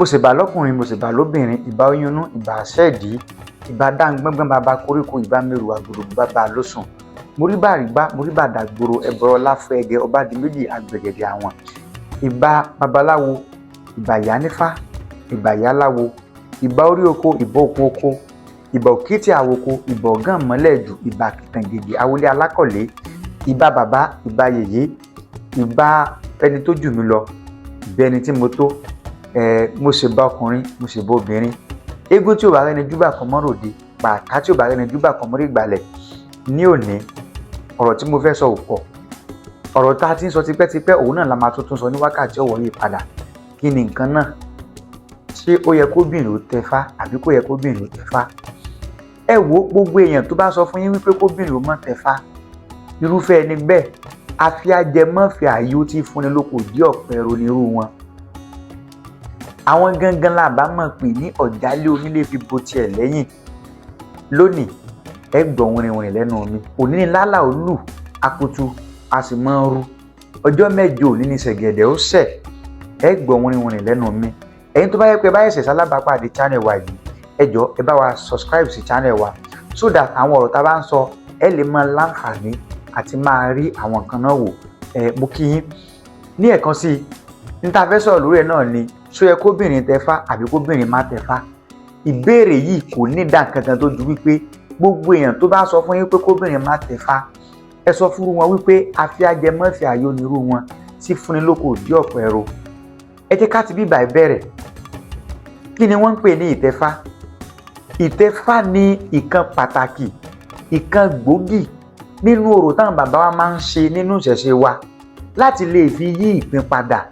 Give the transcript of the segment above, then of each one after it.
mo sì bá lọ́kùnrin mo sì bá lóbìnrin, ìbá oyúnnú ìbá ṣẹ́ẹ̀dí, ìbá dáńgbọ́ngbọ́n bàbá koríko ìbá mẹ́rù àgbòdògbò bàbá lósùn, mo rí bàrígbá mo rí bàdàgbòrò ẹbọrọ láfẹẹgẹ ọba di méjì àgbẹ̀gẹ̀dẹ̀ àwọn, ìbá babaláwo ìbá yánífá ìbá yáláwo, ìbá orí oko ìbá oko oko, ìbá òkìtì àwòko ìbá ọ̀gán mọ́lẹ̀jù ìbá kìtàngègè awolé alákọ̀lé, ìbá bàbá ìbá yèyé, ìbá ẹni tó jù mí lọ ìbá ẹni tí mo tó, mo sì bá ọkùnrin mo sì bá obìnrin, eégún tí ò bá rẹni júbà kan mọ́ ròde, pàká tí ò bá rẹni júbà kan mọ́ rí ìgbàlẹ̀. Ní òní ọ̀rọ̀ tí mo fẹ́ sọ ò pọ̀, ọ̀rọ̀ tá a ti ń sọ tipẹ́tipẹ́ òun náà la máa tún sọ ní wákàtí ọ̀wọ̀ yìí padà. Kí ni nǹkan náà? Ṣé ó yẹ kóbìnrin ó tẹfá àbí kò yẹ kóbìnrin ó tẹfá? Ẹ wo gbogbo èèyàn tó bá sọ fún yín wípé kóbìnrin ó má tẹfá, irúfẹ́ ẹni bẹ́ẹ̀ afiajẹmọ́fẹ́ ààyè ó ti fúnni lóko dí ọ̀pẹ ẹ̀rọ nírú wọn. Àwọn gangan la bá mọ̀ pé ní ọ̀jálé onílé fi bo tiẹ̀ lẹ́yìn. Lónìí ẹ gbọ́ wìrìwìrì lẹ́nu mi, òní ni lálà ó lù akutu a sì máa ń ru, ọjọ́ mẹ́jọ òní ni ṣẹ̀gẹ̀dẹ̀ ó ṣẹ̀, ẹ gbọ́ wìrìwìrì lẹ́nu mi. Ẹ̀yin tó bá yẹ pé báyìí ṣẹ̀ṣẹ̀ alábàápàdé channel wa yìí, ẹ jọ̀ọ́ ẹ bá wa subscribe sí channel wa so that àwọn ọ̀rọ̀ tá a bá ń sọ ẹ lè máa láǹfààní àti máa rí àwọn nǹkan náà wò. Mo kí yín ní ẹ̀kan sí i, ní ta fẹ́ sọ̀rọ̀ lórí ẹ̀ náà ni ṣó yẹ kóbìnrin tẹfá àbí kóbìnrin má tẹfá. Ìbéèrè yìí kò ní ìdáhùn kankan tó ju wípé gbogbo èèyàn tó bá sọ fún yín pé kóbìnrin má tẹfá, ẹ sọ fún wọn wípé afiajẹmọ́fẹ́ ààyè onírú wọn sì fúnni lóko dí ọ̀pẹ ẹ̀rọ. Ẹ jẹ́ ká ti bíbà ìbẹ̀rẹ̀. Kí ni wọ́n ń pè ní ìtẹfá? Ìtẹfá ni ìkan pàtàkì, ìkan gbòógì nínú orò táwọn bàbá wa máa ń ṣe nínú ìṣẹ̀ṣe wa láti lè fi yí ìpín padà,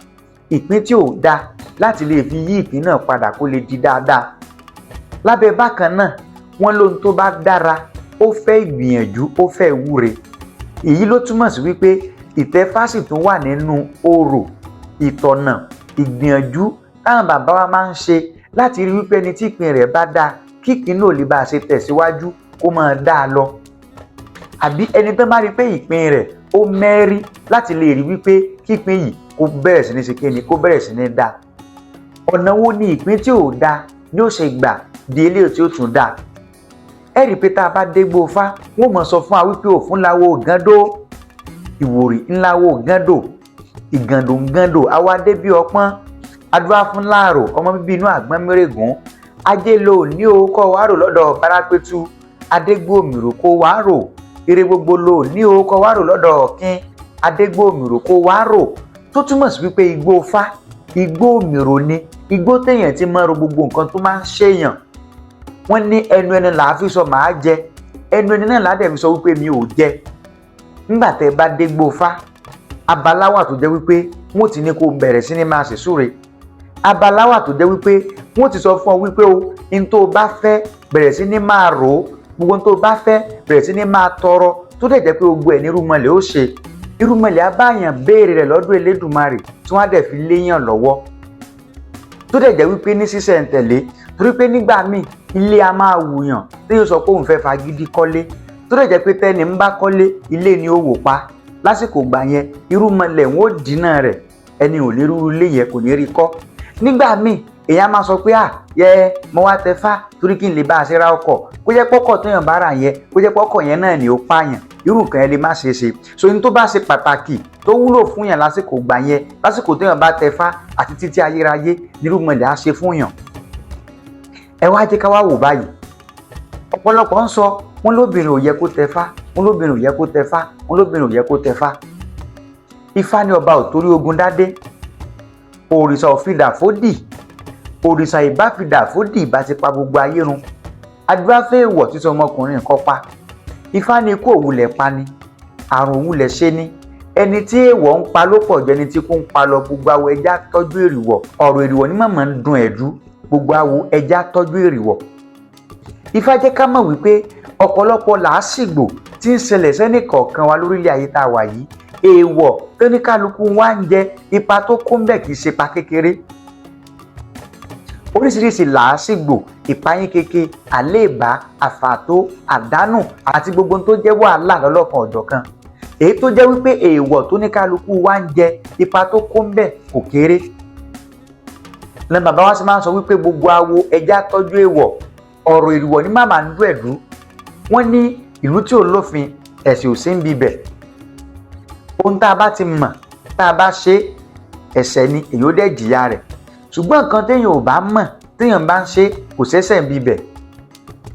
ìpín tí ò dáa láti lè fi yí ìpín náà padà kó lè di dáadáa. Lábẹ́ bákan náà wọ́n lóhun tó bá dára ó fẹ́ ìgbìyànjú ó fẹ́ ìwúre. Èyí ló túmọ̀ sí wípé ìtẹfá sì tún wà nínú orò, ìtọ̀nà, ìgbìyànjú táwọn bàbá wa máa ń ṣe láti rí wípé ẹni tí ìpín rẹ̀ bá dáa kí ìpín náà lè bá a ṣe tẹ̀síwájú kó máa dáa lọ. Àbí ẹni tó bá rí pé ìpín rẹ̀ ó mẹ́rí láti lè rí wípé kí ìpín yìí kó bẹ̀rẹ̀ sí ní ṣe kíni, kó bẹ̀rẹ̀ sí ní dáa. Ọ̀nà wo ni ìpín tí ò dáa ni ó ṣe gbà di eléyìí tí ó tún dáa? Ẹ rí i pé tá a bá dégbò fá wọ́n mọ̀ sọ fún wa wípé òfun láwo gàndó, ìwòrì ńláwo gàndó, ìgàndò gàndó àwa dé bí ọpọ́n, adúlá fún láàrò ọmọ bíbí inú àgbọn mẹ́rẹ̀gùn, ajé lo ní o kọ́ wàárò lọ́dọ̀ Bárápẹ́tù, adégbòmìrò kó wàárò, ire gbogbo lo ní o kọ́ wàárò lọ́dọ̀ Ọ̀kín, adégbòmìrò kó wàárò. Tó túmọ̀ sí wípé igbó fá igbó òmìrò ni, igbó téèyàn ti máa ro gbogbo nǹkan tó máa ń ṣèyàn. Wọ́n ní ẹnu ẹni là á fi sọ màá jẹ, ẹnu ẹni náà là á dẹ̀ fi sọ wípé mi ò jẹ. Nígbà tẹ́ bá dégbò fá, abaláwà tó jẹ́ wípé wọ́n ti ní kó bẹ̀rẹ̀ sí ní máa ṣèṣúre, abaláwà tó jẹ́ wípé wọ́n ti sọ fún ọ wípé o ní tó o bá fẹ́ bẹ̀rẹ̀ sí ní máa rò ó, gbogbo tó o bá fẹ́ bẹ̀rẹ̀ sí ní máa tọrọ, tó dẹ̀ jẹ́ pé gbogbo ẹ̀ ní irúmọlẹ̀ ó ṣe. Irúmọlẹ̀ abáyàn béèrè rẹ̀ lọ́dún Elédùmarè tí wọ́n á dẹ̀ fi léyàn lọ́wọ́, tó dẹ̀ jẹ́ wípé ní sísẹ̀ntẹ̀lé, torí pé nígbà míì ilé a máa wùyàn tí yóò sọ pé òun fẹ́ fagídí kọ́lé, tó dẹ̀ jẹ́ pé tẹ́ni ń bá kọ́lé ilé ni ó wò pa. Lásìkò gbà yẹn irúmọlẹ̀ wọn ò dínà rẹ̀, ẹni ò lè rú ilé yẹn kò ní rí kọ́. Nígbà míì èèyàn máa sọ pé mo wá tẹfá torí kí n lè bá a ṣe ra ọkọ̀, kó jẹ́ pọ́kọ̀ téèyàn bá rà yẹn kó jẹ́ pọ́kọ̀ yẹn náà ni ó pààyàn, irú nǹkan yẹn lè má ṣe é ṣe. So ní tó bá ṣe pàtàkì tó wúlò fún yàn lásìkò gbà yẹn, lásìkò téèyàn bá tẹfá àti títí ayérayé nírúmọlẹ̀ á ṣe fún yàn. Ẹ wá jẹ́ ká wá wò báyìí, ọ̀pọ̀lọpọ̀ ń sọ wọ́n lóbìnrin ò yẹ kó tẹfá, wọ́n lóbìnrin ò yẹ kó tẹfá, wọ́n lóbìnrin ò yẹ kó tẹfá. Ifá ní ọba ò torí ogun dádé, òrìṣà ò fi dà fódì, òrìṣà ìbá fi dà fódì ìbá ti pa gbogbo ayé run. Adúlá fẹ́ èèwọ̀ títí ọmọkùnrin nǹkan pa. Ifá ní ikú òwúlẹ̀ pa ni, àrùn òwúlẹ̀ ṣe ni, ẹni tí èèwọ̀ ń pa ló pọ̀ jẹ́ ẹni tí kò ń pa lọ. Gbogbo awo ẹja tọ́jú èrìwọ̀, ọ̀rọ̀ èrìwọ̀ ní mọ̀mọ́ ń dun ẹ̀dú, gbogbo awo ẹja tọ́jú èrìwọ̀. Ifá jẹ́ ká mọ̀ wípé ọ̀pọ̀lọpọ̀ làásìgbò tí ń ṣẹlẹ̀ sẹ́nì kọ̀ọ̀kan wa lórílẹ̀ ayé tá a wà yìí, èèwọ̀ tó ní kálukú wá ń jẹ, ipa tó kó ń bẹ̀ kì í ṣe pa kékeré. Oríṣiríṣi làásìgbò, ìpayín keke, àléèbá, àfàtó, àdánù àti gbogbo tó jẹ́ wàhálà lọ́lọ́kan ọ̀jọ̀kan. Èyí tó jẹ́ wípé èèwọ̀ tó ní kálukú wá ń jẹ, ipa tó kó ń bẹ̀ kò kéré. ní bàbá wa sì máa ń sọ wípé gbogbo awo ẹja tọ́jú èèwọ̀, ọ̀rọ̀ èèwọ̀ ní màmá ń dún ẹ̀dú. Wọ́n ní ìlú tí ò lófin ẹ̀sìn ò sí ń bibẹ̀. Ohun tá a bá ti mọ̀ tá a bá ṣe ẹ̀ṣẹ̀ ni èyí ó dẹ̀ jìyà rẹ̀. Ṣùgbọ́n nǹkan téèyàn ò bá mọ̀ téèyàn bá ń ṣe kò ṣẹ̀ṣẹ̀ ń bibẹ̀.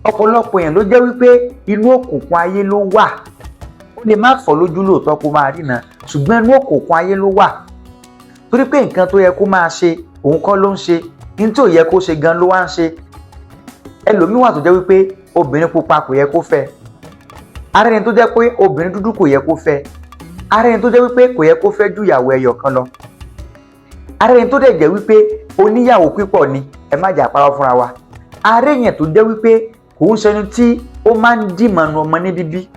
Ọ̀pọ̀lọpọ̀ èèyàn ló jẹ́ wípé inú òkùnkùn ayé ló wà. Ó lè má fọ́ lójú lóòótọ́ kó máa rína, ṣùgbọ́n inú òkùnkùn ayé ló wà. Torí pé nǹkan tó yẹ kó máa ṣe òun kọ́ ló ń ṣe, ní tí ò yẹ kó ṣe gan ló wá ń ṣe. Ẹlòmíì wà tó jẹ́ wípé obìnrin pupa kò yẹ kó fẹ́. Ara ẹni tó jẹ́ pé obìnrin dúdú kò yẹ kó fẹ́. Ara ẹni tó jẹ́ wípé kò yẹ kó fẹ́ ju ìyàwó ẹyọ kan lọ. Ara ẹni tó dẹ̀ jẹ́ wípé oníyàwó pípọ̀ ni, ẹ má jà parọ́ fúnra wa. Ara ẹ̀yàn tó jẹ́ wípé kò ń ṣẹni tí ó máa ń dìmọ̀nù ọmọ ní bíbí.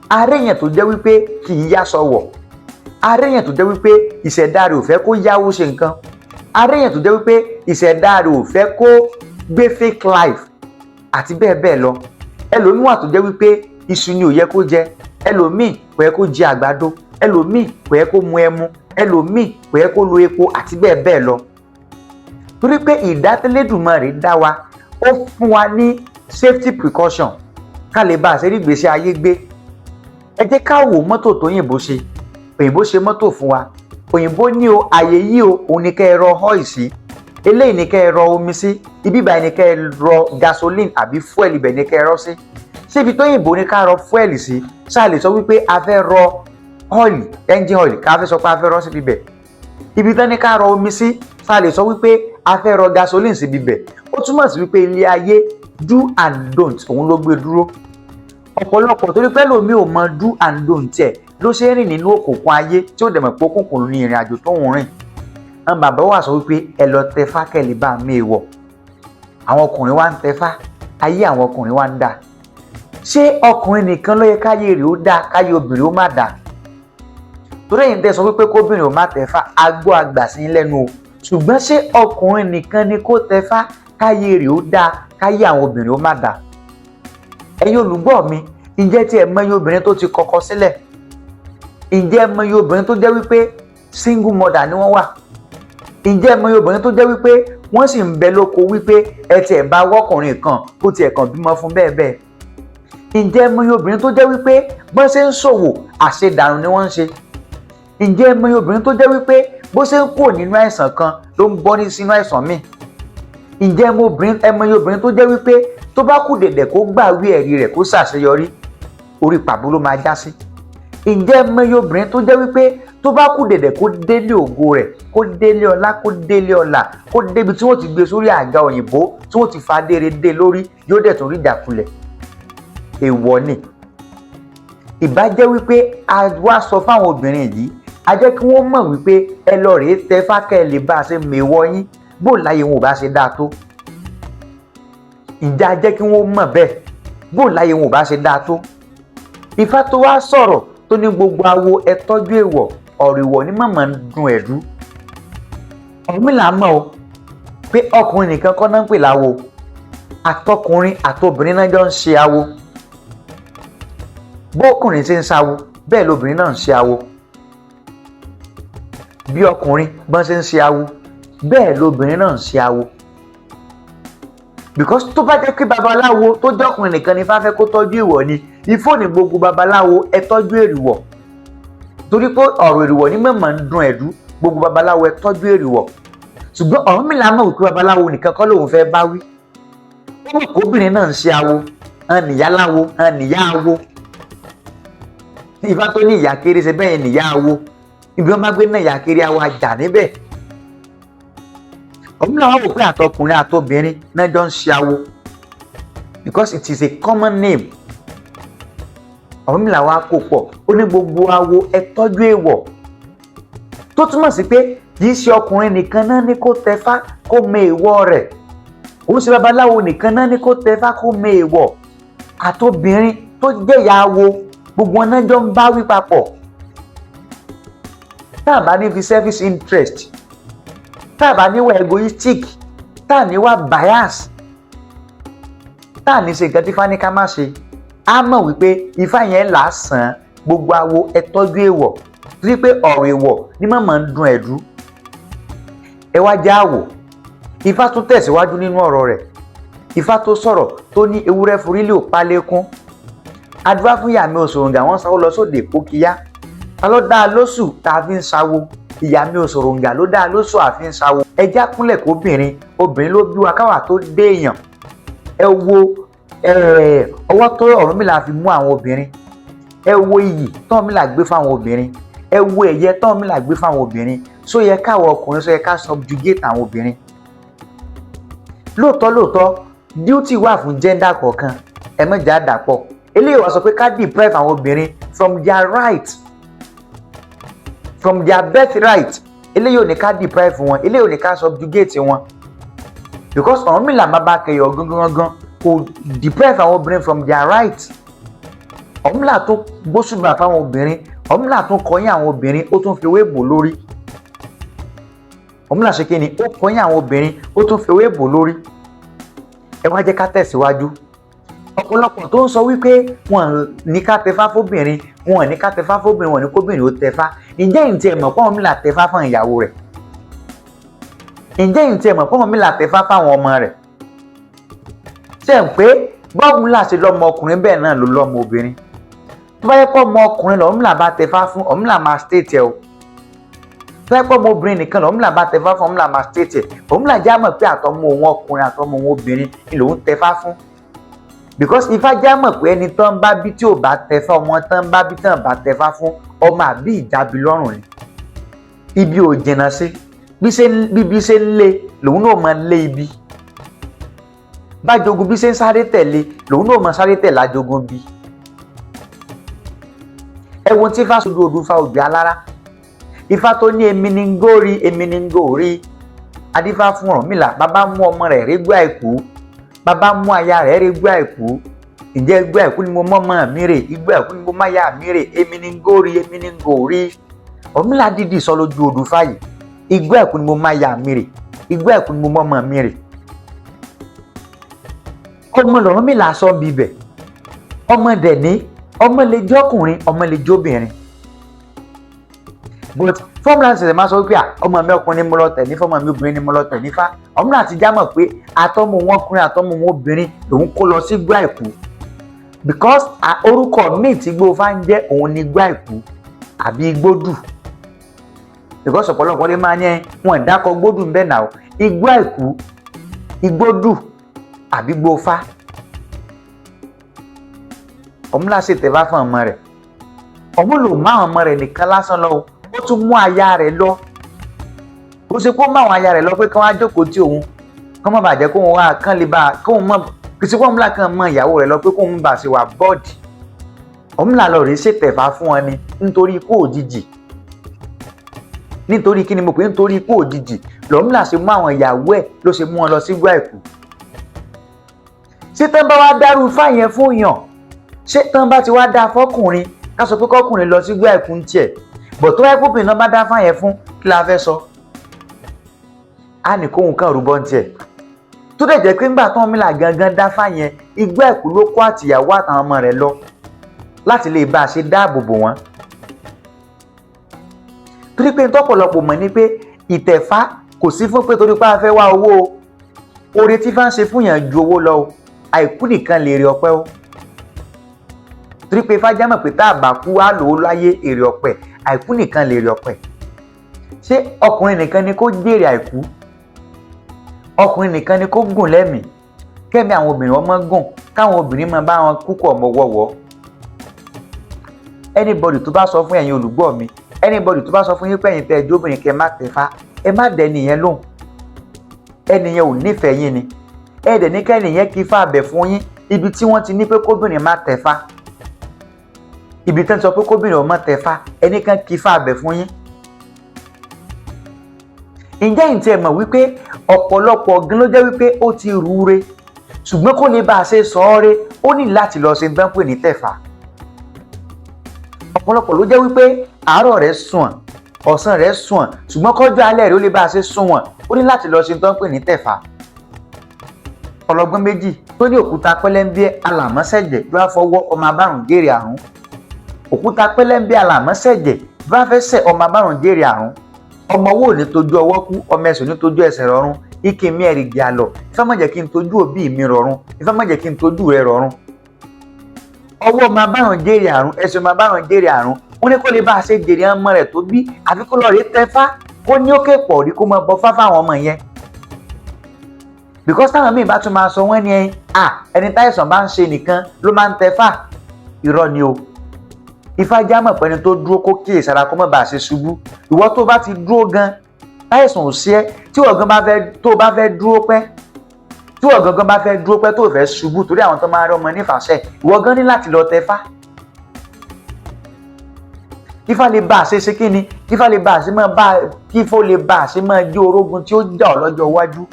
Ara ẹ̀yàn tó jẹ́ wípé kì í yá sọ̀wọ̀. Ara ẹ̀yàn tó jẹ́ wípé ìṣẹ̀dá rẹ̀ ò fẹ́ kó yáwó ṣe nǹkan. Ara ẹ̀yàn tó jẹ́ wípé ìṣẹ̀dá rẹ̀ ò fẹ́ kó gbé fake life àti bẹ́ẹ̀ bẹ́ẹ̀ lọ. Ẹlòmíì wà tó jẹ́ wípé iṣu ni ò yẹ kó jẹ. Ẹlòmíì kò yẹ kó jẹ àgbàdo. Ẹlòmíì kò yẹ kó mu ẹmu. Ẹlòmíì kò yẹ kó lo epo àti bẹ́ẹ̀ bẹ́ẹ̀ lọ. Torí pé ìdátẹ́lẹ́dùmarè dá wa, ó fún wa ní safety precaution ká lè bá àṣírí ìgbésí ayé gbé. Ẹ jẹ́ ká wo mọ́tò tó òyìnbó ṣe. Òyìnbó ṣe mọ́tò fún wa. Òyìnbó ní o àyè yìí o òun ni kẹ́ ẹ rọ oil sí. Eléyìí ni kẹ́ ẹ rọ omi sí. Ibi báyìí ni kẹ́ ẹ rọ gasoline àbí fuel ibẹ̀ ni kẹ́ ẹ rọ sí. Ṣé ibi tó òyìnbó ní ká rọ fuel sí, ṣáà lè sọ wípé a fẹ́ rọ oil, engine oil, ká fẹ́ sọ pé a fẹ́ rọ sí ibẹ̀. Ibi tán ní ká rọ omi sí, ṣáà lè sọ wípé a fẹ́ rọ gasoline sí ibẹ̀. Ó túmọ̀ sí wípé ilé ayé do and don't òun ló gbé dúró. Ọ̀pọ̀lọpọ̀ torí pé lómi ò mọ do and don't ẹ̀ ló ṣe ń rìn nínú òkùnkùn ayé tí ó dẹ̀ mọ̀ pé òkùnkùn ní ìrìn àjò tó ń rìn. Àwọn bàbá wa sọ wípé ẹ lọ tẹfá kẹ́lẹ́ bá mi wọ̀. Àwọn ọkùnrin wa ń tẹfá, ayé àwọn ọkùnrin wa ń dà. Ṣé ọkùnrin nìkan ló yẹ káyé rẹ̀ ó dà, káyé obìnrin ó má dà? Torí ẹ̀yin tẹ́ sọ wípé kóbìnrin ò má tẹfá, agbó àgbà sí lẹ́nu o. Ṣùgbọ́n ṣé ọkùnrin nìkan ni kó tẹfá káyé rẹ̀ ó dà, káyé àwọn obìnrin ó má dà? Ẹ̀yin olùgbọ́ mi, ǹjẹ́ tí ẹ mọ iye obìnrin tó ti kọkọ sílẹ̀? Ǹjẹ́ ẹ mọ iye obìnrin tó jẹ́ wípé single mother ni wọ́n wà? Ǹjẹ́ ẹ mọ iye obìnrin tó jẹ́ wípé wọ́n sì ń bẹ lóko wípé ẹ tiẹ̀ bá wọ́kùnrin kan kó tiẹ̀ kàn bímọ fún bẹ́ẹ̀ bẹ́ẹ̀? Ǹjẹ́ ẹ mọ iye obìnrin tó jẹ́ wípé bọ́n ṣe ń ṣòwò àṣedànù ni wọ́n ń ṣe? Ǹjẹ́ ẹ mọ iye obìnrin tó jẹ́ wípé bó ṣe ń kúrò nínú àìsàn kan ló ń bọ́ sínú àìsàn míì? Ǹjẹ́ ẹ mọ iye obìnrin tó jẹ́ wípé tó bá kù dẹ̀dẹ̀ kó gbàwé ẹ̀rí rẹ̀ kó ṣàṣeyọrí, orí pàbó ló máa já sí? Ǹjẹ́ ẹ mọ iye obìnrin tó jẹ́ wípé tó bá kù dẹ̀dẹ̀ kó délé ògo rẹ̀, kó délé ọlá, kó délé ọlà, kó débi tí wọ́n ti gbé sórí àga òyìnbó tí wọ́n ti fa dére dé lórí, yóò dẹ̀ tún rí ìjàkulẹ̀? Èèwọ̀ ni. Ìbá jẹ́ wípé a wá sọ fáwọn obìnrin yìí, a jẹ́ kí wọ́n mọ̀ wípé ẹ lọ rèé tẹfá kẹ́ ẹ lè bá a ṣe mèwọ́ yín bó láyé wọn ò bá ṣe dáa tó. Ǹjẹ́ a jẹ́ kí wọ́n mọ̀ bẹ́ẹ̀ bó láyé wọn ò bá ṣe dáa tó? Ifá tó wá sọ̀rọ̀ tó ní gbogbo awo ẹ tọ́jú èèwọ̀, ọ̀rọ̀ èèwọ̀ ní màmá ń dun ẹ̀dú. Ọrunmila mọ̀ o pé ọkùnrin nìkan kọ́ náà ń pè láwo, àtọkùnrin àtobìnrin náà jọ ń ṣe awo. Bọ́kùnrin ṣe ń ṣawo bẹ́ẹ̀ lobìnrin náà ń ṣe awo. Bí ọkùnrin bọ́n ṣe ń ṣe awo bẹ́ẹ̀ lobìnrin náà ń ṣe awo. Because tó bá jẹ́ pé babaláwo tó jẹ́ ọkùnrin nìkan ni Ifá fẹ́ kó tọ́jú èèwọ̀ ni, Ifá ní gbogbo babaláwo ẹ tọ́jú èèwọ̀. Torí pé ọ̀rọ̀ èèwọ̀ ní mọ̀mọ́ ń dun ẹ̀dú, gbogbo babaláwo ẹ tọ́jú èèwọ̀. Ṣùgbọ́n Ọrunmila mọ̀ wípé babaláwo nìkan kọ́ lòun fẹ́ bá wí. Ó mọ̀ kó obìnrin náà ń ṣe awo, hàn níyá láwo, hàn níyá awo. Ifá tó ní ìyá kéré ṣe bẹ́ẹ̀ níyá awo. Ibi wọn bá gbé náà ìyá kéré awo àjà níbẹ̀. Ọrunmila wá wò pé àtọkùnrin àtobìnrin náà jọ ń ṣe awo because it is a common name. Ọrunmila wá kó pọ̀, ó ní gbogbo awo ẹ tọ́jú èèwọ̀. Tó túmọ̀ sí pé kì í ṣe ọkùnrin nìkan náà ní kó tẹfá kó mọ èèwọ̀ rẹ̀. Ó ń ṣe babaláwo nìkan náà ní kó tẹfá kó mọ èèwọ̀. Àtobìnrin tó jẹ́ ìyá awo gbogbo náà jọ ń bá wí papọ̀. Tá a bá ní fi selfish interest, tá a bá níwà egoistic, tá a níwà bias, tá a ní ṣe nǹkan tí Ifá ní ká má ṣe, á mọ̀ wípé Ifá yẹn lásán gbogbo awo ẹ tọ́jú èèwọ̀. Torí pé ọ̀rọ̀ èèwọ̀ ní mọ̀mọ́ ń dun ẹ̀dú. Ẹ wá já wò Ifá tún tẹ̀síwájú nínú ọ̀rọ̀ rẹ̀. Ifá tó sọ̀rọ̀ tó ní ewúrẹ́ forílẹ̀ ò pálékún. Adúrà fún ìyá mi òṣòròǹgà wọ́n sanwó lọ sóde Pókíyá. Ta ló dá a lóṣù tá a fi ń sawo? Ìyá mi òṣòròǹgà ló dá a lóṣù àfi ń sawo. Ẹja kúnlẹ̀ kóbìnrin, obìnrin ló bí wa káwa tó dé èèyàn. Ẹ wo ọwọ́ tó Ọ̀rúnmìlà fi mú àwọn obìnrin. Ẹ wo iyì t'Ọ̀rúnmìlà gbé fáwọn obìnrin. Ẹ wo ẹ̀yẹ t'Ọ̀rúnmìlà gbé fáwọn obìnrin. Só yẹ káwọn ọkùnrin só yẹ ká subjugate àwọn obìnrin. Lóòótọ́ duty wà fún gender kọ̀ọ̀kan, ẹ mọ̀jà dàpọ̀. Eléyìí wá sọ pé ká deprive àwọn obìnrin from their right, from their birthright. Eléyìí ò ní ká deprive wọn, eléyìí ò ní ká subjugate wọn. Because Ọ̀rúnmìlà má bá kẹyọ gangan kò deprive àwọn obìnrin from their right. Ọ̀rúnmìlà tó gbóṣùbà fáwọn obìnrin, Ọ̀rúnmìlà tó kọyìn àwọn obìnrin, ó tún fi ewé bò lórí. Ọ̀rúnmìlà ṣe kí ni? Ó kọyìn àwọn obìnrin, ó tún fi ewé bò lórí. Ẹ wá jẹ́ ká tẹ̀síwájú. Ọ̀pọ̀lọpọ̀ tó ń sọ wípé wọn ní ká tẹfá fóbìnrin, wọn ní ká tẹfá fóbìnrin, wọn ní kóbìnrin ó tẹfá. Ǹjẹ́ ìyìn tí ẹ mọ̀ pé Ọ̀rúnmìlà tẹfá fún ìyàwó rẹ̀? Ǹjẹ́ ìyìn tí ẹ mọ̀ pé Ọ̀rúnmìlà tẹfá fáwọn ọmọ rẹ̀? Ṣé ń pé bọ́ọ̀mùlà ṣe lọ́mọ ọkùnrin bẹ́ẹ̀ náà ló lọ́mọ obìnrin? Tó bá yẹ pé ọmọ ọkùnrin l'Ọ̀rúnmìlà bá tẹfá fún, Ọ̀rúnmìlà máa state ẹ o. Tó bá yẹ pé ọmọ obìnrin nìkan l'Ọ̀rúnmìlà bá tẹfá fún, Ọ̀rúnmìlà máa state ẹ. Ọ̀rúnmìlà já mọ̀ pé àtọmọ òun ọkùnrin àtọmọ òun obìnrin ni lòun tẹfá fún. Because Ifá já mọ̀ pé ẹni tán bá bí tí ò bá tẹfá, ọmọ tán bá bí tán bá tẹfá fún, ọmọ àbí ìjábí lọ́rùn ni. Ibi ò jìnnà sí. Bí ṣe ń lé lòun náà máa lé ibi. Bájogun bí ṣe ń sáré tẹ̀lé lòun náà máa sáré tẹ̀lé ajogun bí. Ẹ wo tí Ifá sojú odù fa òbí alára. Ifá tó ní èmi ni ń górí, èmi ni ń gòrí. Adífá fún Ọ̀rúnmìlà, bàbá mú ọmọ rẹ̀ régbé àìkú. Bàbá mú aya rẹ̀ régbé àìkú. Ǹjẹ́ igbó àìkú ni mo mọ́ ọmọ mi rè? Igbó àìkú ni mo má ya mi rè? Èmi ni ń górí, èmi ni ń gòrí. Ọ̀rúnmìlà dídì sọ lójú odù fáyì. Igbó àìkú ni mo má ya mi rè? Igbó àìkú ni mo mọ́ ọmọ mi rè? Ọmọ l'Ọ̀rúnmìlà sọ bíbẹ̀. Ọmọ dẹ̀ ní ọmọ lè jọ́kùnrin, ọmọ lè jóbìnrin. But fọ́mùlà ṣẹ̀ṣẹ̀ máa sọ wípé ọmọ mi ọkùnrin ni mo lọ tẹ̀ ní fọ́mọ mi obìnrin ni mo lọ tẹ̀ nífá. Ọ̀rúnmìlà ti já mọ̀ pé àtọmọ wọn ọkùnrin àtọmọ wọn obìnrin lòun kó lọ sí Igbó àìkú. Because orúkọ míì tí Igbó Ifá ń jẹ́ òun ni Igbó àìkú àbí Igbódù. Because ọ̀pọ̀lọpọ̀ lè máa ní wọn ìdákọ̀ Gbódù ń bẹ̀ náà. Igbó àìkú, Igbódù àbí Igbó Ifá. Ọ̀rúnmìlà sì tẹ̀fá fún ọmọ rẹ̀. Ọ̀rúnmìlà ò má àwọn ọmọ rẹ̀ nìkan lásán lọ, ó tún mú aya rẹ̀ lọ. Ó ṣe kó má àwọn aya rẹ̀ lọ pé kí wọ́n á jókòó tí òun, kí wọ́n má bàjẹ́ kó wọn wá kán lè bá kó wọn mọ̀, kì í ṣe kó Ọ̀rúnmìlà kan mọ ìyàwó rẹ̀ lọ pé kó wọn bá ṣe wà bọ́ọ̀dì. Ọ̀rúnmìlà lọ rèé ṣètẹ̀fá fún wọn ni nítorí ikú òjijì. Nítorí kí ni mo pè é? Nítorí ikú òjijì l'Ọ̀rúnmìlà ṣe mú àwọn ìyàwó ẹ̀ ló ṣe mú wọn lọ sí Igbó àìkú. Ṣé tán bá wá dárú Ifá yẹn fún yàn? Ṣé tán bá ti wá dá fọ́kùnrin ká sọ pé kọ́kùnrin lọ sí Igbó àìkú ń tiẹ̀? Bọ̀ tó wáyé kóbìnrin náà bá dá Ifá yẹn fún, kí la fẹ́ sọ? Á ní kóhun kan rúbọ ń tiẹ̀. Tó dẹ̀ jẹ́ pé ńgbà tó Ọ̀rúnmìlà gangan dá Ifá yẹn, Igbó àìkú ló kó àtìyàwó àtàwọn ọmọ rẹ̀ lọ láti lè bá a ṣe dáàbò bò wọ́n. Torí pé tọ́pọ̀lọpọ̀ mọ̀ ni pé Itẹfa kò sí fún pé torí pé a fẹ́ wá owó o. Oore tí Ifá ń ṣe fún yàn ju owó lọ o. Àìkú nìkan lè rí ọpẹ́ o. Torí pé Ifá já mọ̀ pé tá a bá kú á lò ó láyé èrè ọpẹ́, àìkú nìkan lè rí ọpẹ́. Ṣé ọkùnrin nìkan ni kó jèrè àìkú? Ọkùnrin nìkan ni kó gùn lẹ́mìí? Kẹ́mi àwọn obìnrin wọn mọ́ gùn, káwọn obìnrin máa bá wọn kúkọ̀ ọmọ wọ́wọ́. Anybody tó bá sọ fún ẹ̀yin olùgbọ́ mi, anybody tó bá sọ fún yín pé ẹ̀yin tẹ́ ẹ jóbìnrin kẹ́ má tẹ̀fá, ẹ má dẹ ẹnìyẹn lóhùn. Ẹnìyẹn ò nífẹ̀ẹ́ yín ni. Ẹ dẹ̀ ní kẹ́nìyẹn kí Ifá bẹ̀ fún yín ibi tí wọ́n ti ní pé kóbìnrin má tẹ̀fá. Ibi tẹ́ ń sọ pé kóbìnrin ò má tẹ̀fá, ẹni kan kí Ifá bẹ̀ fún yín. Ǹjẹ́ ẹ̀yin tí ẹ mọ̀ wípé ọ̀pọ̀lọpọ̀ gan ló jẹ́ wípé ó ti rúure, ṣùgbọ́n kó lè bá a ṣe sọ ọ́ rẹ́, ó ní láti lọ ṣe ń tán pè ní tẹ̀fá. Ọ̀pọ̀lọpọ̀ ló jẹ́ wípé àárọ̀ rẹ̀ sùn, ọ̀sán rẹ̀ sùn, ṣùgbọ́n kọ́jọ́ alẹ́ rẹ̀ ó lè bá a ṣe sùn wọ̀n, ó ní láti lọ ṣe ń tán pè ní tẹ̀fá. Ọlọ́gbọ́n méjì tó ní òkúta pẹ́lẹ́ńbẹ́ alàmọ́sẹ̀jẹ̀ bí wọ́n fọwọ́ ọmọ abárùn jèrè àrùn. Òkúta pẹ́lẹ́ńbẹ́ alàmọ́sẹ̀jẹ̀ bí wọ́n fẹ́ sẹ̀ ọmọ abárùn jèrè àrùn. Ọmọ owó ò ní tójú ọwọ́ kú, ọmọ ẹsẹ̀ ò ní tójú ẹsẹ̀ rọrùn. ike mi ẹ̀rìgì àlọ́ Ifá má jẹ́ kí n tójú òbí mi rọrùn Ifá má jẹ́ kí n tójú rẹ rọrùn ọwọ́ máa báwọn jèrè àrùn ẹsẹ̀ máa báwọn jèrè àrùn wọ́n ní kó lè bá a ṣe jèrè ọmọ rẹ̀ tó bí àfi kó lọ rí Tẹfa kó ní òkè pọ̀ rí kó máa bọ fáfá àwọn ọmọ yẹn because táwọn míì bá tún máa sọ wọ́n ní ẹni táìsàn bá ń ṣe nìkan ló máa ń Tẹfa irọ́ ni o Ifá jámọ̀ pẹ́ni tó dúró kó kíyè sára kó má bàa ṣe ṣubú ìwọ tó bá ti dúró gan táìsàn ò sí ẹ tí ọ̀gán bá fẹ́ dúró pẹ́ tí ọ̀gán bá fẹ́ dúró pẹ́ tó fẹ́ ṣubú torí àwọn tó máa rí ọmọ nífàṣẹ ìwọ gan ní láti lọ Tẹfa Ifá lè bá a ṣe ṣe kí ni Ifá lè bá a ṣe máa jẹ́ orógun tí ó jà ọ́ lọ́jọ́ iwájú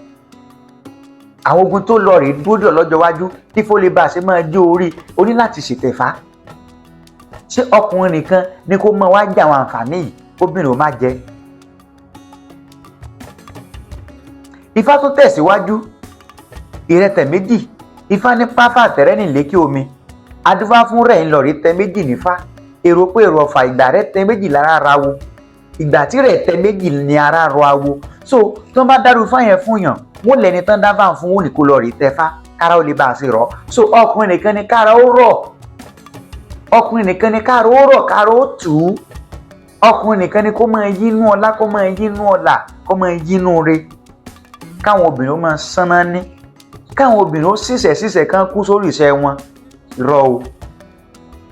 àwọn ogun tó lọ rèé dúró lọ́jọ́ iwájú kí Ifá lè bá a ṣe máa jẹ́ o ní láti ṣètẹ̀fá ṣé ọkùnrin nìkan ni kó máa wá jẹ àwọn àǹfààní yìí obìnrin ò má jẹ Ifá tó tẹ̀síwájú ìrẹtẹ̀ méjì Ifá ní pápá tẹ̀rẹ́nì lékè omi adúfá fún rẹ̀ ń lọ rí tẹ méjì nífá èrò pé èrò ọ̀fà ìgbà rẹ̀ tẹ méjì lára ra wo ìgbà tí rẹ̀ tẹ méjì ní ara rọ awo so tó bá dárú fáyẹn fún yàn wọ́n lẹ́ni tán dábàá fún wọn ní kó lọ rí Tẹfa kára ó lè bá a sì rọ̀ so ọkùnrin nìkan ni kára ó rọ̀ ọkùnrin nìkan ni kára ó rọ̀ kára ó tù ú ọkùnrin nìkan ni kó máa yínú ọlá kó máa yínú ọlà kó máa yínú re káwọn obìnrin ó máa sánná ní káwọn obìnrin ó ṣìṣẹ́ kán kú sórí iṣẹ́ wọn rọ o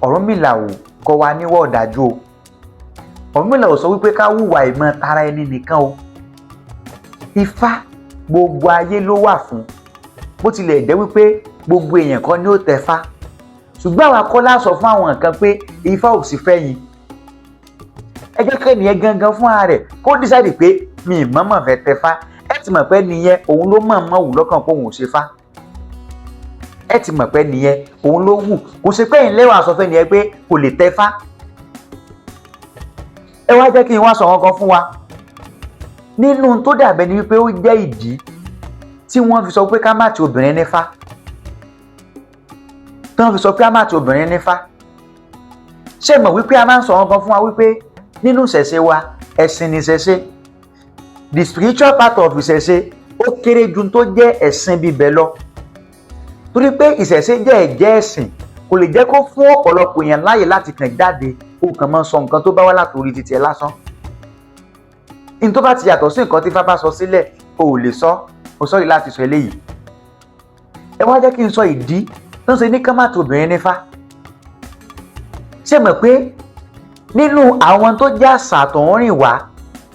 Ọ̀rúnmìlà ò kọ́ wa níwọ̀ ọ̀dájú o Ọ̀rúnmìlà ò sọ wípé ká hùwà ìmọ̀ tara ẹni nìkan o Ifá gbogbo ayé ló wà fún bó tilẹ̀ jẹ́ wípé gbogbo èèyàn kan ni ó Tẹfa ṣùgbọ́n àwa kọ́ la sọ fún àwọn nǹkan pé Ifá ò sì fẹ́ yín ẹ jẹ́ kẹ́niyẹn gangan fún ara rẹ̀ kó dísáìdì pé mi ì mọ̀mọ̀ fẹ́ Tẹfa ẹ ti mọ̀ pé nìyẹn òun ló mọ̀ wù lọ́kàn pé òun ò ṣe fá ẹ ti mọ̀ pé nìyẹn òun ló wù kò ṣe pé ìlẹ́wà sọ fẹ́ nìyẹn pé kò lè Tẹfa ẹ wá jẹ́ kí n wá sọ wọn kan fún wa nínú tó dàbẹ̀ ni wípé ó jẹ́ ìdí tí wọ́n fi sọ pé ká má ti obìnrin nífá tí wọ́n fi sọ pé ká má ti obìnrin nífá ṣé mọ̀ wípé a máa ń sọ wọn kan fún wa wípé nínú ìṣẹ̀ṣe wa ẹ̀sìn ni ìṣẹ̀ṣe the spiritual part of ìṣẹ̀ṣe ó kéré ju tó jẹ́ ẹ̀sìn bíbẹ̀ lọ torí pé ìṣẹ̀ṣe jẹ́ ẹ̀jẹ̀ ẹ̀sìn kò lè jẹ́ kó fún ọ̀pọ̀lọpọ̀ èèyàn láàyè láti kàn jáde ó kàn máa sọ nǹkan tó bá wá látòrí títí ẹ lásán ní tó bá ti yàtọ̀ sí nǹkan tí Ifá bá sọ sílẹ̀ o ò lè sọ o sọ́rí láti sọ eléyìí ẹ wá jẹ́ kí n sọ ìdí tó ń ṣe ní ká má ti obìnrin nífá ṣé mọ̀ pé nínú àwọn tó jẹ́ àṣà àtọ̀húnrìn wá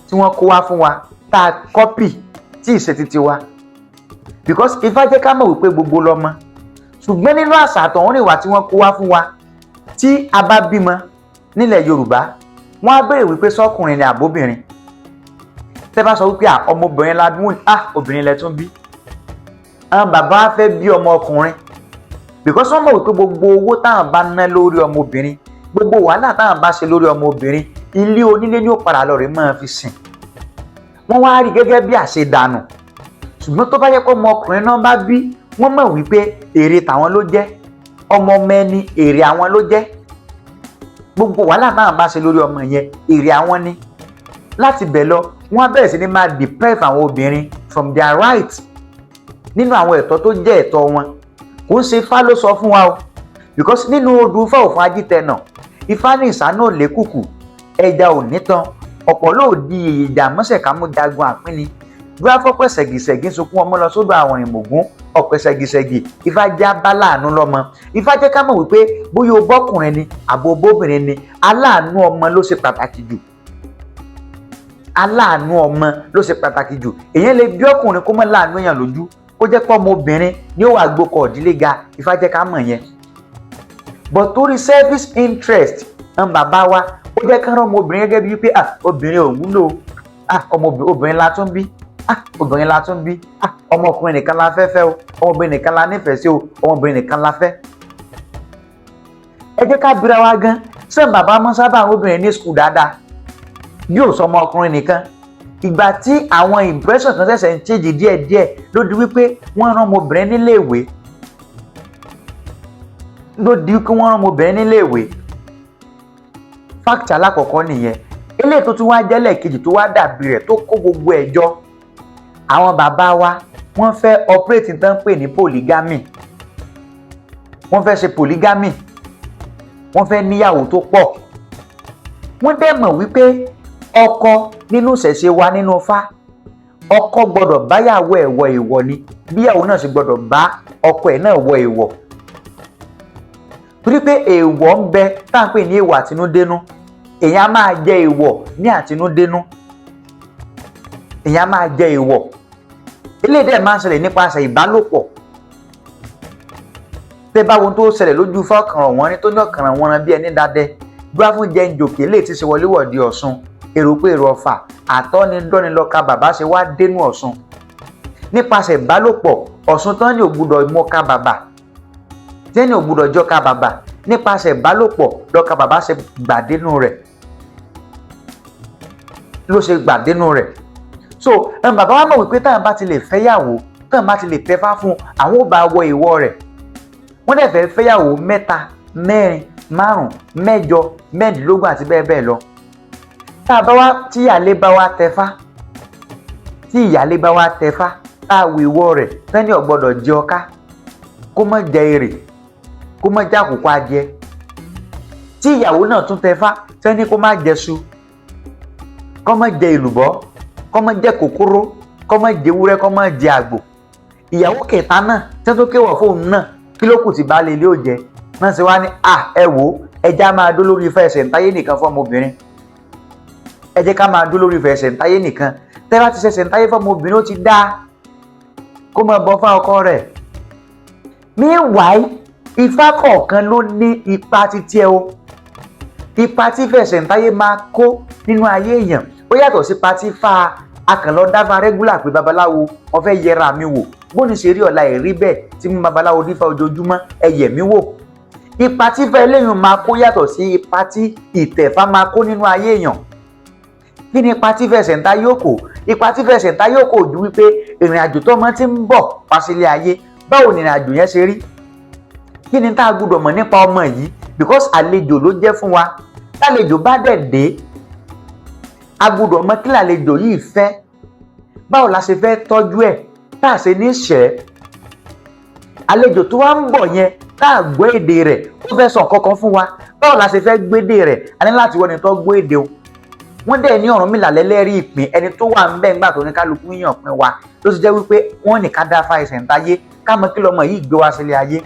tí wọ́n kó wá fún wa tá a kọ́pì tí ìṣe titi wa because Ifá jẹ́ ká mọ̀ wípé gbogbo lọ́mọ ṣùgbọ́n nínú àṣà àtọ̀húnrìn wá tí wọ́n kó wá fún wa tí a bá bímọ nílẹ̀ Yorùbá wọ́n á béèrè wípé sọ́kùnrin ni àbóbìnrin tẹ́ bá sọ wípé ọmọbìnrin la bí wọn obìnrin lẹ tún bí àwọn bàbá fẹ́ bí ọmọ ọkùnrin because wọ́n mọ̀ wípé gbogbo owó táwọn bá ná lórí ọmọbìnrin gbogbo wàhálà táwọn bá ṣe lórí ọmọbìnrin ilé onílé ní ó padà lọ rè máa fi sìn wọ́n wá rí gẹ́gẹ́ bí àṣedànù ṣùgbọ́n tó bá yẹ kó ọmọ ọkùnrin náà bá bí wọ́n mọ̀ wípé èrè tàwọn ló jẹ́ ọmọ mẹ́ni èrè àwọn ló jẹ́ gbogbo wàhálà táwọn bá ṣe lórí ọmọ yẹn èrè àwọn ni láti bẹ̀ lọ wọ́n á bẹ̀rẹ̀ sí ní máa deprive àwọn obìnrin from their rights nínú àwọn ẹ̀tọ́ tó jẹ́ ẹ̀tọ́ wọn kò ń ṣe Ifá ló sọ fún wa o because nínú odù Ifá òfin ajítẹnà Ifá ní ìsáná ò lékùkù ẹja ò nítan ọ̀pọ̀ ló di ìjà mọ́sẹ̀kámú jagun àpínni dúró afọ́pẹ́ ṣẹ̀gìṣẹ̀gì sunkún ọmọ lọ sódò àwọn ìmọ̀gún ọ̀pẹ ṣẹ̀gìṣẹ̀gì Ifá já bá láàánú lọ́mọ Ifá jẹ́ ká mọ̀ wípé bóyá o bọ́kùnrin ni àbò bóbìnrin ni aláàánú ọmọ ló ṣe pàtàkì jù aláàánú ọmọ ló ṣe pàtàkì jù èèyàn lè bí ọkùnrin kó mọ́ láàánú èèyàn lójú kó jẹ́ pé ọmọ obìnrin ni ó wà gbókọ̀ ìdílé ga Ifá jẹ́ ká mọ̀ yẹn but torí selfish interest ń bàbá wa ó jẹ́ ká rán ọmọ obìnrin gẹ́gẹ́ bíi pé obìnrin ò wúlò obìnrin la tún bí obìnrin la tún bí ọmọkùnrin nìkan la fẹ́ fẹ́ o ọmọbìnrin nìkan la nífẹ̀ẹ́ sí o ọmọbìnrin nìkan la fẹ́ ẹ jẹ́ ká bira wa gan sẹ́n bàbá mọ́ sábà obìnrin ní skul dáadáa yóò sọ ọmọkùnrin nìkan ìgbà tí àwọn impression kan ṣẹ̀ṣẹ̀ ń change díẹ̀díẹ̀ ló di wípé wọ́n rán ọmọbìnrin níléèwé fact alákọ̀ọ́kọ́ nìyẹn eléyìí tó tún wá jẹ́lẹ̀ kejì tó wá dàbí rẹ̀ tó kó gbogbo ẹ̀jọ́ àwọn bàbá wa wọ́n fẹ́ operate tán pè ní polygamy, wọ́n fẹ́ ṣe polygamy, wọ́n fẹ́ níyàwó tó pọ̀. Wọ́n dẹ̀ mọ̀ wípé ọkọ nínú ìṣẹ̀ṣe wa nínú Ifá, ọkọ gbọ́dọ̀ báyàwó ẹ̀ wọ èèwọ̀ ni, bíyàwó náà sì gbọ́dọ̀ bá ọkọ ẹ̀ náà wọ èèwọ̀. Torí pé èèwọ̀ ń bẹ tá à ń pè ní èèwọ̀ àtinúdénú, èèyàn á máa jẹ èèwọ̀ ní àtinúdénú, èèyàn á máa jẹ èèwọ̀. Eléyìí dẹ̀ máa ń ṣẹlẹ̀ nípasẹ̀ ìbálòpọ̀. Tẹ́ bá wo tó ṣẹlẹ̀ lójú Ifá ọ̀kànràn wọn ni tó ní ọ̀kànràn wọn ran bí ẹni dáadẹ́, gbá fún jẹ́ ń jòkè lè ti ṣe wọléwọ̀de Ọ̀ṣun, èrò pé èrò Ọ̀fà, àtọ́nidọ́ni lọ́ka bàbá ṣe wá dénú Ọ̀ṣun. Nípasẹ̀ ìbálòpọ̀, Ọ̀ṣun tán ní ògbúdọ̀ mọ́ka bàbá, tí ní ògbúdọ̀ jọ́ka bàbá, nípasẹ̀ ìbálòpọ̀ lọ́ka bàbá ṣe gbàdénú rẹ̀, ló ṣe gbàdénú rẹ̀. So bàbá wa mọ̀ wípé táwọn bá ti lè fẹ́yàwó, táwọn bá ti lè tẹfá fún àwọn ò bá wọ èèwọ̀ rẹ̀. Wọ́n dẹ̀ fẹ́ fẹ́yàwó 3, 4, 5, 6, 15 àti bẹ́ẹ̀ bẹ́ẹ̀ lọ. Tá a bá wá tí ìyálé bá wá tẹfá, tí ìyálé bá wá tẹfá, tá a wo èèwọ̀ rẹ̀ tẹ́ni ò gbọ́dọ̀ jẹ ọká, kó má jẹ èrè, kó má jẹ àkùkọ adìẹ. Tí ìyàwó náà tún tẹfá tẹ́ni kó má jẹ iṣu, kó má jẹ èlùbọ́, kó má jẹ kòkòrò, kó má jẹ ewúrẹ́, kó má jẹ àgbò. Ìyàwó kẹta náà tẹ́ tó kéwọ̀ fóun náà, kí ló kù tí baálé ilé ò jẹ? Náà ṣe wá ní ẹ wò ẹja máa dó lórí ìfẹ́ ẹsẹ̀ ńtáyé nìkan fọ́mọbìnrin. Ẹ jẹ́ ká máa dó lórí ìfẹ́ ẹsẹ̀ ńtáyé nìkan. Tẹ́ bá ti ṣẹ̀ṣẹ̀ ńtáyé fọ́mọbìnrin ó ti dá kó máa bọ́ fún ọkọ rẹ̀. Meanwhile, Ifá kọ̀ọ̀kan ló ní ipa títí ẹ o. Ipa tí ìfẹsẹ̀ ńtáyé máa kó nínú ayé èèyàn ó yàtọ̀ sí ipa tí Ifá akànlọ́ dáfá rẹ́gúlà pé babaláwo wọ́n fẹ́ yẹra mi wò, bóni ṣe rí ọ̀la ẹ̀rí bẹ́ẹ̀ tí mú babaláwo dífá ojoojúmọ́ ẹ̀yẹ̀ mi wò. Ipa tí Ifá eléyìn máa kó yàtọ̀ sí ipa tí Itẹfa máa kó nínú ayé èèyàn. Kí ni ipa tí ìfẹsẹ̀ ńtáyé yóò kó? Ipa tí ìfẹsẹ̀ ńtáyé yóò kó ju wípé ìrìn àjò tó ọmọ ti ń bọ̀ wá sílé ayé, báwo ni ìrìn àjò yẹn ṣe rí? Kí ni tá a gbọ́dọ̀ mọ̀ nípa ọmọ yìí? Because àlejò ló jẹ́ fún wa. Tálejò bá dẹ̀ dé, a gbọ́dọ̀ mọ̀ kí làlejò yìí fẹ́, báwo la ṣe fẹ́ tọ́jú ẹ̀ tá a ṣe ní ṣẹ́. Àlejò tó wá ń bọ̀ yẹn tá a gbọ́ èdè rẹ̀ ó fẹ́ sọ kankan fún wa, báwo la ṣe fẹ́ gbédè rẹ̀? A ní láti wọ́n ẹni tó gbọ́ èdè o. Wọ́n dẹ̀ ní Ọrunmila lẹ́lẹ́rìí ìpín, ẹni tó wà ń bẹ́ẹ̀ ńgbà tó ní kálukú yàn pín wa ló ti jẹ́ wípé wọ́n ní ká dáfá ẹsẹ̀ ńtáyé ká mọ̀ kí lọ́mọ yìí gbé wá sílé ayé.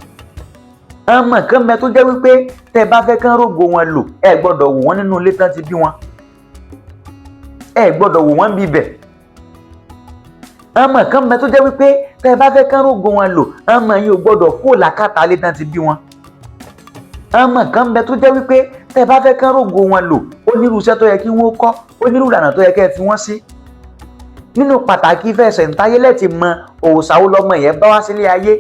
Ọmọ kan bẹ tó jẹ́ wípé tẹ́ bá fẹ́ kán rògo wọn lò ẹ gbọ́dọ̀ wò wọ́n nínú ilé tán ti bí wọn, ẹ gbọ́dọ̀ wò wọ́n bíbẹ̀. Ọmọ kan bẹ tó jẹ́ wípé tẹ́ bá fẹ́ kán rògo wọn lò ọmọ yìí ò gbọ́dọ̀ kó làkàtà ilé tán ti bí wọn. Ọmọ kan bẹ tó jẹ́ wípé tẹ́ bá fẹ́ kán rògo wọn lò ó nírú iṣẹ́ tó yẹ kí wọ́n kọ́, ó nírú ìlànà tó yẹ kẹ́ fi wọ́n sí. Nínú pàtàkì ìfẹsẹ̀ ńtáyé lẹ́tì mọ òòṣà wo lọ́mọ yẹn bá wá sílé ayé.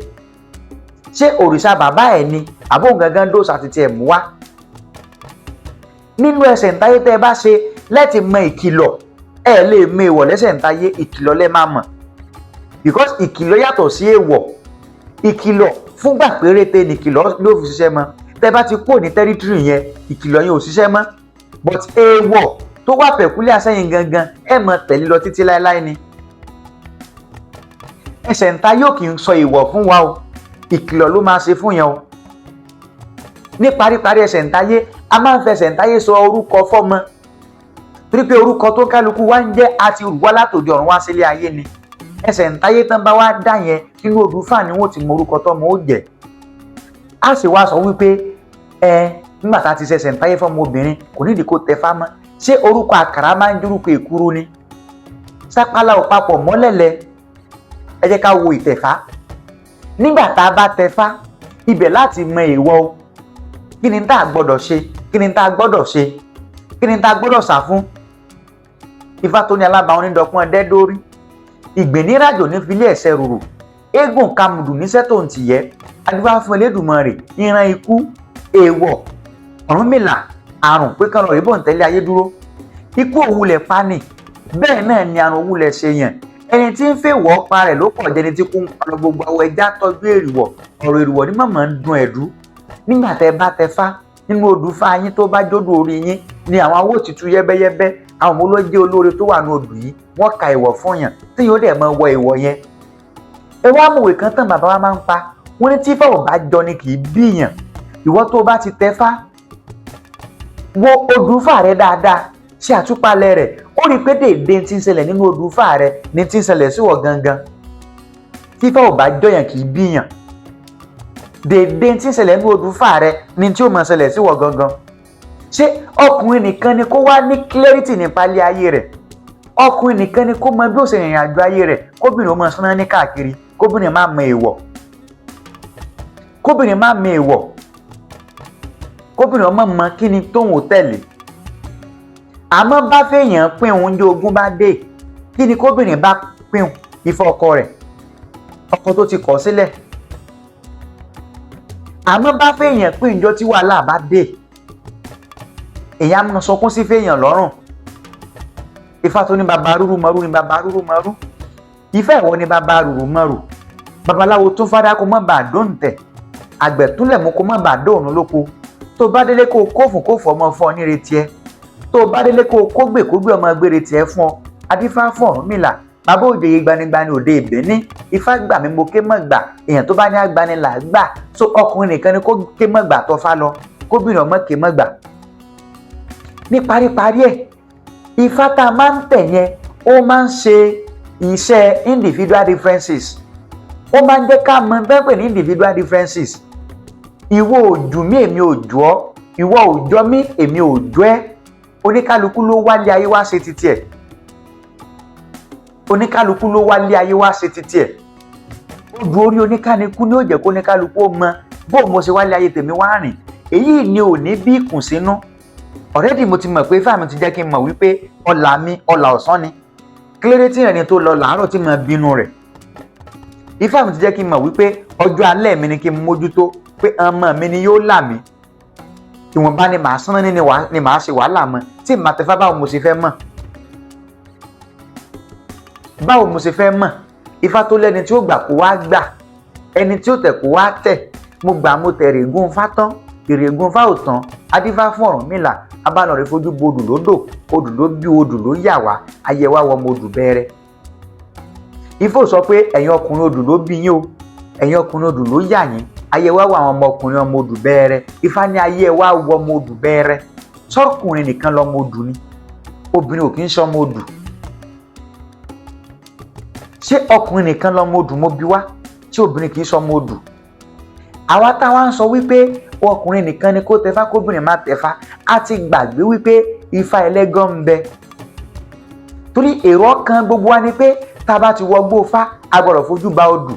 Ṣé òrìṣà bàbá ẹ̀ ni àbó gangan dóòṣà ti tiẹ̀ mú wá? Nínú ẹsẹ̀ ńtáyé tẹ́ ẹ bá ṣe lẹ́tì mọ ìkìlọ̀, ẹ lè mọ èèwọ̀ lẹ́sẹ̀ ńtáyé, ìkìlọ̀ lẹ́ máa mọ̀. Because ìkìlọ̀ yàtọ̀ sí èèwọ̀. Ìkìlọ̀ fúngbà péréte ni ìkìlọ̀ ló fi ṣiṣẹ́ mọ́. Tẹ́ bá ti kúrò ní tẹ́rítírì yẹn ìkìlọ̀ yẹn ò ṣiṣẹ́ mọ́. But èèwọ̀ tó wà pẹ̀kúlẹ̀ àsẹ́yìn gangan ẹ mọ̀ tẹ̀lé lọ títí láéláé ni. Ẹsẹ̀ ńtáyé ò kì í sọ èèwọ̀ fún wa o, ìkìlọ̀ ló máa ṣe fún yẹn o. Ní paríparí ẹsẹ̀ ńtáyé a máa ń fẹsẹ̀ ńtáyé sọ orúkọ fọ́mọ, torí pé orúkọ tó kálukú wá ń jẹ́ àti wá látòdì ọ̀run wá sílé ayé ni. Ẹsẹ̀ ńtáyé tán bá wá dá yẹn nínú odù fà ni wọ́n ti mọ orúkọ tọ́mọ ó jẹ́. A sì wá sọ wípé nígbà tá a ti ṣẹ̀ṣẹ̀ ńtáyé fọ́mọ obìnrin kò nídìí kó tẹfá mọ́. Ṣé orúkọ àkàrà máa ń jórúkọ èkuru ni? Sápálá ò papọ̀ mọ́lẹ̀lẹ̀. Ẹ jẹ́ ká wo Itẹfa. Nígbà tá a bá tẹfá ibẹ̀ láti mọ èèwọ̀ o. Kí ni tá a gbọ́dọ̀ ṣe? Kí ni tá a gbọ́dọ̀ ṣe? Kí ni tá a gbọ́dọ̀ sá fún? Ifá tó ní alábàáwọn onídọ̀kún ẹdẹ dórí. Ìgbéníràjò ní filé ẹ̀sẹ̀ rúrù. Eégún kamùdù níṣẹ́ tó ń tìyẹ́. Adúbá fún Elédùmarè ìran ikú, èèwọ̀, Ọrunmila, àrùn pé kán lọ rí bọ̀ ń tẹ́lẹ̀ ayé dúró. Ikú òwúlẹ̀ pa ni. Bẹ́ẹ̀ náà ni àrùn òwúlẹ̀ ṣe yàn. Ẹni tí ń fẹ́ wọ́ pa rẹ̀ ló pọ̀ jẹni tí kò ń pa gbogbo àwọn ẹja tọ́jú èrìwọ̀. Ọ̀rọ̀ èrìwọ̀ ní mọ̀mọ́ ń dun ẹ̀dú. Nígbà tẹ́ bá tẹfá nínú odù fá yín tó bá jódò orí yín ni àwọn awó òtítù yẹ́bẹ́yẹ́bẹ́ àwọn wo ló jẹ́ olóore tó wà ní odù yìí wọ́n ka ìwọ̀ fún yàn tí yóò dẹ̀ mọ wọ ìwọ̀ yẹn. ẹ wá mọ̀wé kan tán bàbá wa máa ń pa wọ́n ní tí Ifá ò bá jọ ni kì í bíyàn. ìwọ tó bá ti tẹfá wo odù Ifá rẹ dáadáa ṣe àtúpalẹ̀ rẹ̀ ó rí i pé déédéé tí ń ṣẹlẹ̀ nínú odù Ifá rẹ ni tí ń ṣẹlẹ̀ sí wọ gangan. tí Ifá ò bá jọyàn kì í bíyàn déédéé tí ń ṣẹlẹ̀ nínú odù Ifá rẹ ni tí ó máa ṣẹlẹ̀ sí wọ gangan. ṣé ọkùnrin nìkan ni kó wá ní clarity nípa ilé ayé rẹ̀? ọkùnrin nìkan ni kó mọ bí ó ṣe rìnrìn àjò ayé rẹ̀? kóbìnrin ó máa sán ní káàkiri, kóbìnrin má mọ èèwọ̀, kóbìnrin má mọ èèwọ̀, kóbìnrin ọmọ mọ kí ni tóun ò tẹ̀lé. àmọ́ bá fẹ́yàn pín oúnjẹ ogún bá dé, kí ni kóbìnrin bá pín ìfẹ́ ọkọ rẹ̀, ọkọ tó ti kọ̀ sílẹ̀. àmọ́ bá fẹ́yàn pín ìjọ tí wàhálà bá dé, èyàn máa sọkún sí fẹ́yàn lọ́rùn. Ifá tó ní bàbá rúrú mọ́rú ní bàbá rúrú mọ́rú. Ifá ìwọ ní bàbá rúrú mọ́rú. babaláwo tún fádá kó má bàa dóǹtẹ̀, àgbẹ̀ túnlẹ̀ mú kó má bàa dóòrùn lóko. tó bá délé kó kófùn kófù ọmọ fún ọ níre tiẹ̀, tó bá délé kó kógbè ọmọ gbére tiẹ̀ fún ọ. adífá fún Ọ̀rúnmìlà, bàbá òjòyè gbanigbani òde ìbẹ́ní. Ifá gbà mí mo ké mọ́ gbà, èèyàn tó bá ní agbani là gbà. so ọkùnrin nìkan ni kó ké mọ́ gbà tó fá lọ, kóbìnrin ọmọ ké mọ́ gbà. ní paríparí ẹ̀, Ifá tá a máa ń tẹ̀ yẹn ó máa ń ṣe iṣẹ́ individual differences. ó máa ń jẹ́ ká mọ bẹ́ẹ̀ pè ní individual differences. ìwọ ò jù mí èmi ò jù ọ́, ìwọ ò jọ mí èmi ò jọ ẹ́. oníkálukú ló wálé ayé wá ṣe titi ẹ̀. oníkálukú ló wálé ayé wá ṣe titi ẹ̀. odù orí oníkálukú ni ó jẹ́ kó oníkálukú ó mọ bó mo ṣe wálé ayé tèmi wá rìn. èyí ni ò ní bí ìkùnsínú. already mo ti mọ̀ pé Ifá mi ti jẹ́ kí n mọ̀ wípé ọlà mi ọlà ọ̀sán ni. kílódé tí ẹni tó lọ làárọ̀ tí mo bínú rẹ̀. Ifá mi ti jẹ́ kí n mọ̀ wípé ọjọ́ alẹ́ mi ni kí n mójútó, pé ọmọ mi ni yóò là mí. ìwọ̀nba ni màá sán ni màá ṣe wàhálà mọ́. tí màá tẹfá báwo mo ṣe fẹ́ mọ̀? báwo mo ṣe fẹ́ mọ̀? Ifá tó lẹ́ni tí ó gbà kó wá gbà, ẹni tí ó tẹ̀ kó wá tẹ̀. mo gbà mo tẹ̀ règún Ifá tán, ìrègùn Ifá ò tán. adífá fún Ọ̀rúnmìlà, abánọ̀rẹ́ fojú bodù lódò, odù ló bí odù ló yà wá, ayé wa wọ ọmọ odù bẹ̀rẹ̀. Ifá sọ pé ẹ̀yin ọkùnrin odù ló bí yín o, ẹ̀yin ọkùnrin odù ló yà yín, ayé wa wọ àwọn ọmọkùnrin ọmọ odù bẹ̀rẹ̀. Ifá ní ayé wa wọ ọmọ odù bẹ̀rẹ̀. sọ́kùnrin nìkan lọmọ odù ni, obìnrin ò kì í ṣọmọ odù. ṣé ọkùnrin nìkan lọmọ odù mo bí wá, ṣé obìnrin kì í ṣọmọ odù? àwa táwa ń sọ wípé ọkùnrin nìkan ni kó tẹfá kóbìnrin má tẹfá, a ti gbàgbé wípé Ifá ẹlẹ́gàn ń bẹ. torí èrò ọkàn gbogbo wa ni pé tá a bá ti wọgbó Ifá a gbọ́dọ̀ fojú ba odù.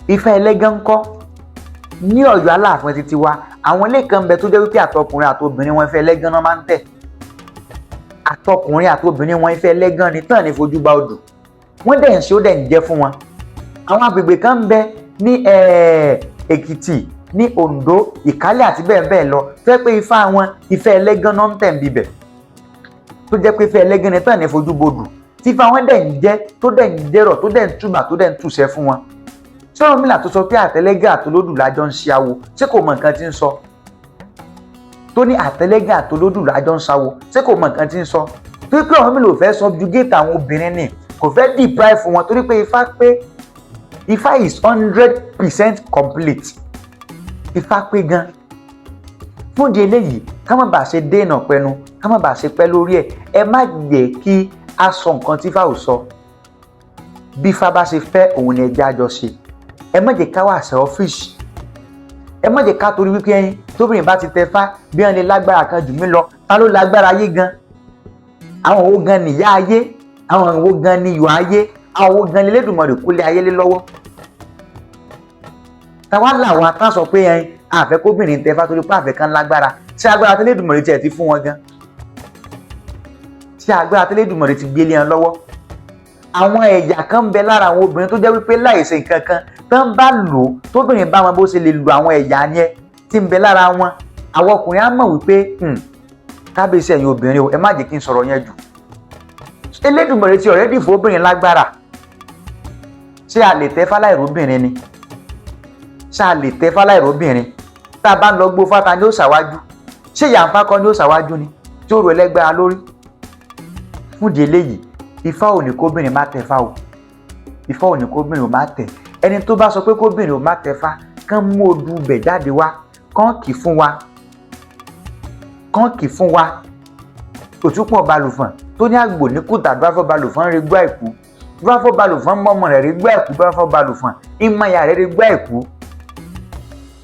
Ifá ẹlẹ́gàn ńkọ́? ní Ọ̀yọ́ Aláàfin títí wa àwọn ilé kan ń bẹ tó jẹ́ wípé àtọkùnrin àtobìnrin wọn Ifá ẹlẹ́gàn náà máa ń tẹ̀. àtọkùnrin àtobìnrin wọn Ifá ẹlẹ́gàn ni tán ní fojú ba odù. wọ́n dẹ̀ ń ṣe ó dẹ̀ ń jẹ́ fún wọn. àwọn agbègbè kan ń bẹ ní Èkìtì, ní Oǹdó, Ìkálẹ̀ àti bẹ́ẹ̀ bẹ́ẹ̀ lọ tó jẹ́ pé Ifá wọn Ifá ẹlẹ́gàn náà ń tẹ̀ ń bibẹ̀. tó jẹ́ pé Ifá ẹlẹ́gàn ni tán ní fojú bodù. tí Ifá wọn dẹ̀ ń jẹ́ tó dẹ̀ ń jẹ́rọ̀ tó dẹ̀ ń túbà tó dẹ̀ ń túṣẹ́ fún wọn. ṣé Ọ̀rúnmìlà tó sọ pé àtẹlẹ́gàn àtolódù lájọ ń ṣe awo, ṣé kò mọ nǹkan tí ń sọ? tó ní àtẹlẹ́gàn àtolódù lájọ ń ṣawo, ṣé kò mọ nǹkan tí ń sọ? torí pé Ọ̀rúnmìlà ò fẹ́ subjugate àwọn obìnrin ni, kò fẹ́ deprive wọn, torí pé Ifá is 100% complete. Ifá pé gan. fún di eléyìí ká má bàa ṣe dènà pẹnu, ká má bàa ṣe pẹ́ lórí ẹ̀. ẹ má jẹ́ kí a sọ nǹkan tí Ifá ò sọ. bí Ifá bá ṣe fẹ́ òun ni ẹjẹ́ àjọ ṣe. ẹ má jẹ́ ká wà selfish. ẹ má jẹ́ ká torí wípé ẹyin tóbìnrin bá ti tẹfá bí wọn lè lágbára kan jù mí lọ, ta ló lágbára ayé gan? àwọn owó gan nìyá ayé, àwọn owó gan ni iyọ̀ ayé, àwọn owó gan ni Elédùmarè kó lé ayé lé lọ́wọ́. táwa làwọn atán sọ pé ẹyin àfẹ́ kóbìnrin tẹfá torí pé àfẹ́ kan lágbára. ṣé agbára tí Elédùmarè tiẹ̀ ti fún wọn gan? ṣé agbára tí Elédùmarè ti gbé lé wọn lọ́wọ́? àwọn ẹ̀yà kan ń bẹ lára àwọn obìnrin tó jẹ́ wípé láìsí nǹkan kan tán bá lò ó, tóbìnrin bá wọn bó ṣe lè lo àwọn ẹ̀yà yẹn tí ń bẹ lára wọn, àwọn ọkùnrin á mọ̀ wípé kábíyèsí ẹ̀yin obìnrin o, ẹ má jẹ́ kí n sọ̀rọ̀ yẹn jù. Elédùmarè ti already fún obìnrin lágbára. ṣé a lè tẹfá láìróbìnrin ni? ṣé a lè tẹfá láìróbìnrin? tá a bá ń lọ gbó fáta ni ó ṣàwájú? ṣé ìyá Ifá kọ́ ni ó ṣàwájú ni tí ó rò ẹlẹ́gbára lórí? fún di eléyìí Ifá ò ní kóbìnrin má tẹ̀fá o, Ifá ò ní kóbìnrin ò má tẹ̀. Ẹni tó bá sọ pé kóbìnrin ò má tẹ̀fá kán mú odù bẹ̀ jáde wá kán kì fún wa, kán kì fún wa. Òtúpọ̀ balùfọ̀n tó ní àgbò ní kùtà dúráfọ́ balùfọ̀n rí gbọ́ àìkú, dúráfọ́ balùfọ̀n mọ́mọ́ rẹ̀ rí gbọ́ àìkú, dúráfọ́ balùfọ̀n ìmọ̀ya rẹ̀ rí gbọ́ àìkú.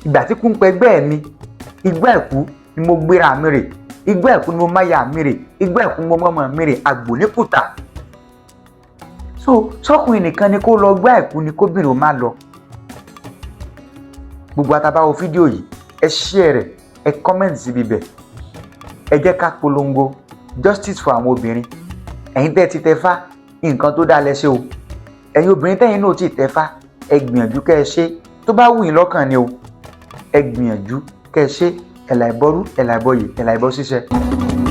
Ìgbà tí kú ń pẹgbẹ́ mi igbá ẹ̀kú ni mo gbéra mi rè, igbá ẹ̀kú ni mo máya mi rè, igbá ẹ̀kú ni mo mọ́mọ́ mi rè, àgbò ní kùtà. So sọkùnrin nìkan ni kó lọ gbá ẹ̀kú ni kóbìnrin ò má lọ. Gbogbo àtàbáwo fídíò yìí ẹ share rẹ̀, ẹ comment síbi bẹ̀, ẹ jẹ́ ká polongo justice for àwọn obìnrin. Ẹ̀yin tẹ́ ti tẹ̀fá nǹkan tó dáa lẹ́ṣẹ̀ o, ẹ̀yin obìnrin tẹ́yin náà ti tẹ̀fá ẹ gbìyànjú kẹ́ ẹ ṣe, tó bá wù yín lọ́kàn ni o, ẹ gbìyànjú kẹ́ ẹ ṣe, ẹ̀là ìbọrú ẹ̀là ìbọyè ẹ̀là ìbọ ṣíṣẹ́.